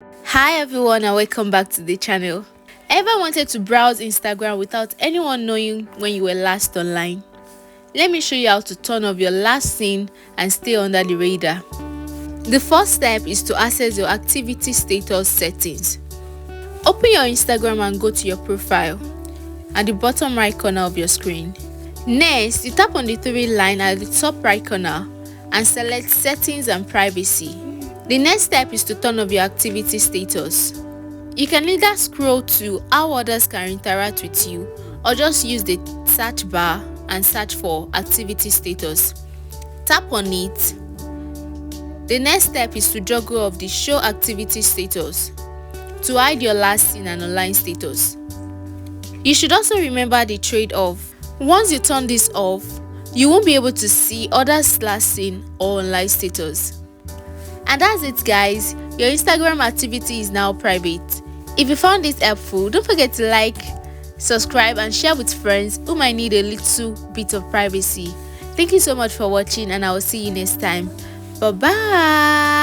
Hi everyone and welcome back to the channel. Ever wanted to browse Instagram without anyone knowing when you were last online? Let me show you how to turn off your last seen and stay under the radar. The first step is to access your activity status settings. Open your Instagram and go to your profile at the bottom right corner of your screen. Next, you tap on the three line at the top right corner and select settings and privacy. The next step is to turn off your activity status. You can either scroll to how others can interact with you or just use the search bar and search for activity status. Tap on it. The next step is to joggle off the show activity status to hide your last seen and online status. You should also remember the trade-off. Once you turn this off, you won't be able to see others' last seen or online status. And that's it guys, your Instagram activity is now private. If you found this helpful, don't forget to like, subscribe and share with friends who might need a little bit of privacy. Thank you so much for watching and I will see you next time. Bye bye.